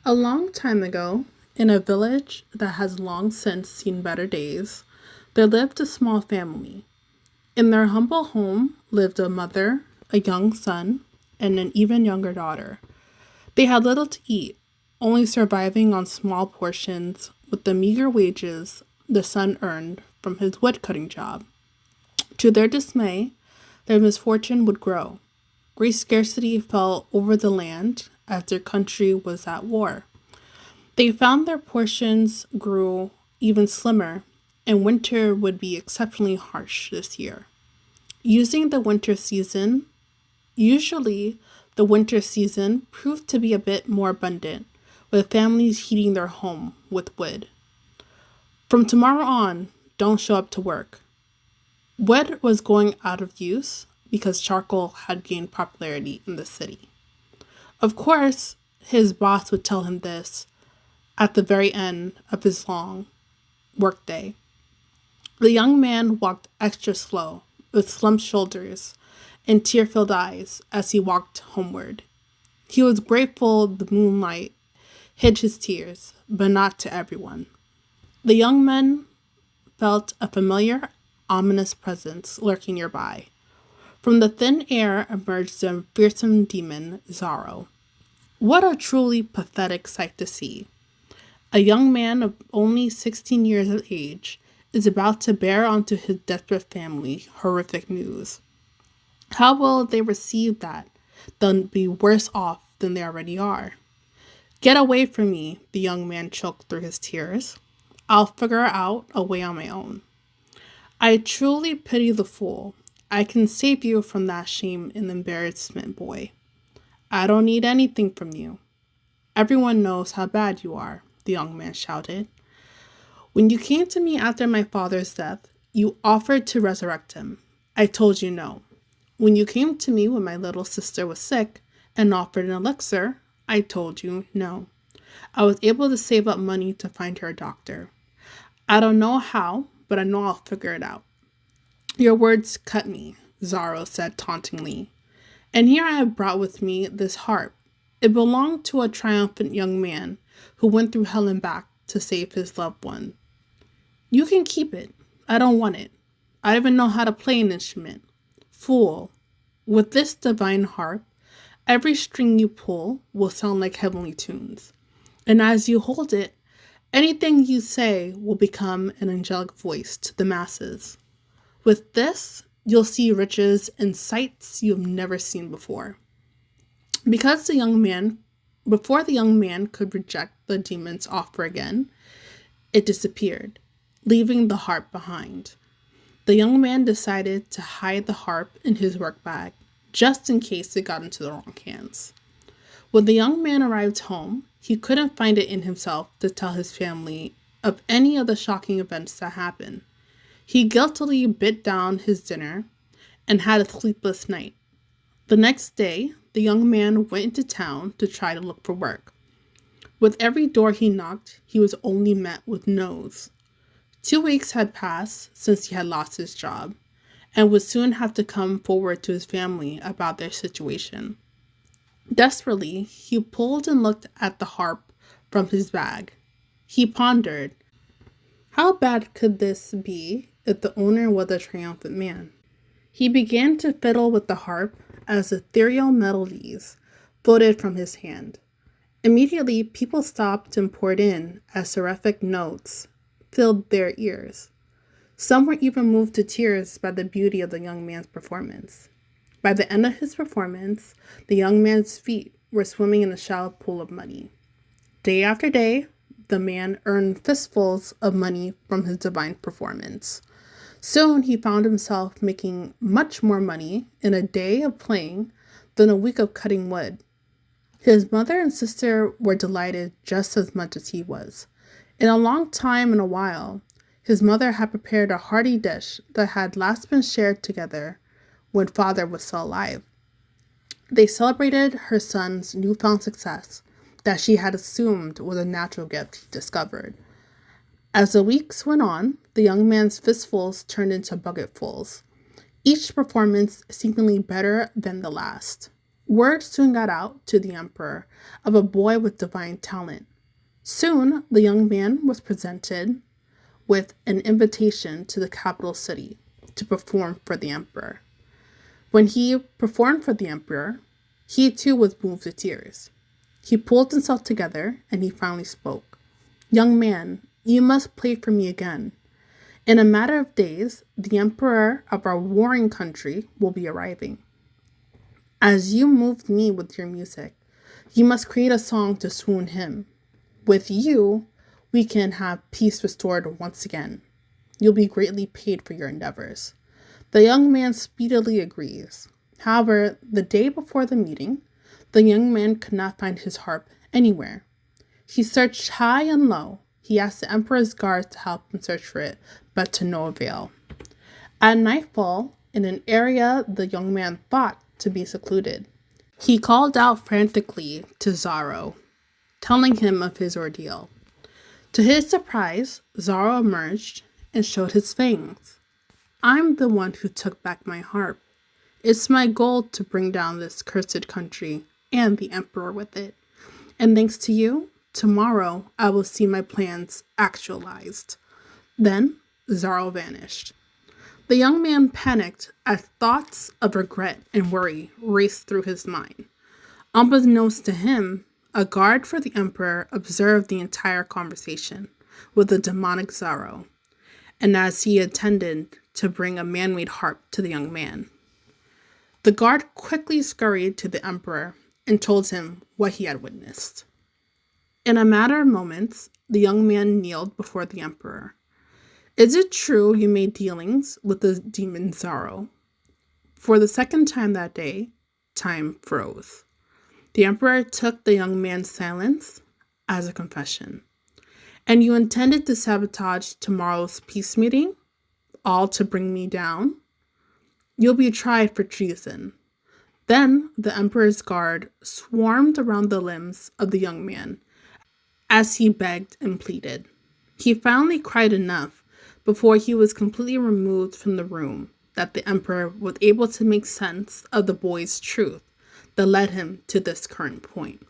A long time ago, in a village that has long since seen better days, there lived a small family. In their humble home lived a mother, a young son, and an even younger daughter. They had little to eat, only surviving on small portions with the meager wages the son earned from his woodcutting job. To their dismay, their misfortune would grow. Great scarcity fell over the land as their country was at war. They found their portions grew even slimmer, and winter would be exceptionally harsh this year. Using the winter season, Usually the winter season proved to be a bit more abundant, with families heating their home with wood. From tomorrow on, don't show up to work. Wood was going out of use because charcoal had gained popularity in the city. Of course, his boss would tell him this at the very end of his long workday. The young man walked extra slow, with slumped shoulders and tear-filled eyes as he walked homeward. He was grateful the moonlight hid his tears, but not to everyone. The young man felt a familiar, ominous presence lurking nearby. From the thin air emerged the fearsome demon, Xaro. What a truly pathetic sight to see. A young man of only 16 years of age is about to bear onto his desperate family horrific news. How will they receive that? They'll be worse off than they already are. Get away from me, the young man choked through his tears. I'll figure out a way on my own. I truly pity the fool. I can save you from that shame and embarrassment, boy. I don't need anything from you. Everyone knows how bad you are, the young man shouted. When you came to me after my father's death, you offered to resurrect him. I told you no. When you came to me when my little sister was sick and offered an elixir, I told you no. I was able to save up money to find her a doctor. I don't know how, but I know I'll figure it out. Your words cut me, Xaro said tauntingly. And here I have brought with me this harp. It belonged to a triumphant young man who went through hell and back to save his loved one. You can keep it. I don't want it. I don't even know how to play an instrument. Fool, with this divine harp, every string you pull will sound like heavenly tunes. And as you hold it, anything you say will become an angelic voice to the masses. With this, you'll see riches and sights you've never seen before. Because before the young man could reject the demon's offer again, it disappeared, leaving the harp behind. The young man decided to hide the harp in his work bag, just in case it got into the wrong hands. When the young man arrived home, he couldn't find it in himself to tell his family of any of the shocking events that happened. He guiltily bit down his dinner and had a sleepless night. The next day, the young man went into town to try to look for work. With every door he knocked, he was only met with no's. 2 weeks had passed since he had lost his job, and would soon have to come forward to his family about their situation. Desperately, he pulled and looked at the harp from his bag. He pondered, how bad could this be if the owner was a triumphant man? He began to fiddle with the harp as ethereal melodies floated from his hand. Immediately, people stopped and poured in as seraphic notes filled their ears. Some were even moved to tears by the beauty of the young man's performance. By the end of his performance, the young man's feet were swimming in a shallow pool of money. Day after day, the man earned fistfuls of money from his divine performance. Soon he found himself making much more money in a day of playing than a week of cutting wood. His mother and sister were delighted just as much as he was. In a long time and a while, his mother had prepared a hearty dish that had last been shared together when father was still alive. They celebrated her son's newfound success that she had assumed was a natural gift he discovered. As the weeks went on, the young man's fistfuls turned into bucketfuls, each performance seemingly better than the last. Word soon got out to the emperor of a boy with divine talent. Soon, the young man was presented with an invitation to the capital city to perform for the emperor. When he performed for the emperor, he too was moved to tears. He pulled himself together and he finally spoke. "Young man, you must play for me again. In a matter of days, the emperor of our warring country will be arriving. As you moved me with your music, you must create a song to swoon him. With you, we can have peace restored once again. You'll be greatly paid for your endeavors." The young man speedily agrees. However, the day before the meeting, the young man could not find his harp anywhere. He searched high and low. He asked the emperor's guards to help him search for it, but to no avail. At nightfall, in an area the young man thought to be secluded, he called out frantically to Xaro, telling him of his ordeal. To his surprise, Xaro emerged and showed his fangs. "I'm the one who took back my harp. It's my goal to bring down this cursed country and the emperor with it. And thanks to you, tomorrow I will see my plans actualized." Then Xaro vanished. The young man panicked as thoughts of regret and worry raced through his mind. Unbeknownst to him, a guard for the emperor observed the entire conversation with the demonic Xaro, and as he intended to bring a man-made harp to the young man. The guard quickly scurried to the emperor and told him what he had witnessed. In a matter of moments, the young man kneeled before the emperor. "Is it true you made dealings with the demon Xaro?" For the second time that day, time froze. The emperor took the young man's silence as a confession. "And you intended to sabotage tomorrow's peace meeting? All to bring me down? You'll be tried for treason." Then the emperor's guard swarmed around the limbs of the young man as he begged and pleaded. He finally cried enough before he was completely removed from the room that the emperor was able to make sense of the boy's truth that led him to this current point.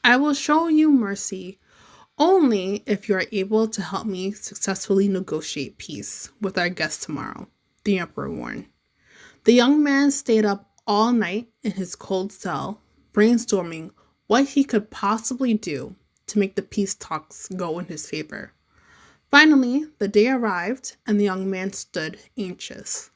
"I will show you mercy only if you are able to help me successfully negotiate peace with our guest tomorrow," the emperor warned. The young man stayed up all night in his cold cell, brainstorming what he could possibly do to make the peace talks go in his favor. Finally, the day arrived, and the young man stood anxious.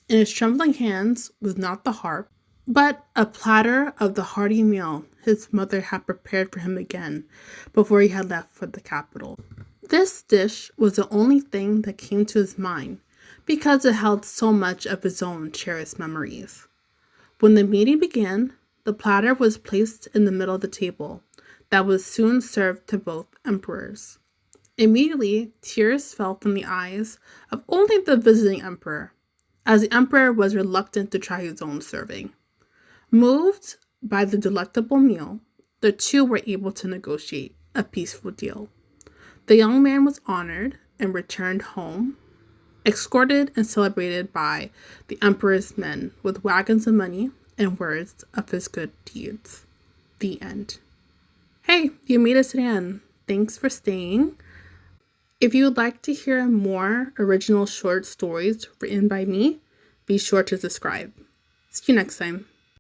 In his trembling hands was not the harp, but a platter of the hearty meal his mother had prepared for him again before he had left for the capital. This dish was the only thing that came to his mind because it held so much of his own cherished memories. When the meeting began, the platter was placed in the middle of the table that was soon served to both emperors. Immediately, tears fell from the eyes of only the visiting emperor, as the emperor was reluctant to try his own serving. Moved by the delectable meal, the two were able to negotiate a peaceful deal. The young man was honored and returned home, escorted and celebrated by the emperor's men with wagons of money and words of his good deeds. The end. Hey, you made it to the end. Thanks for staying. If you would like to hear more original short stories written by me, be sure to subscribe. See you next time.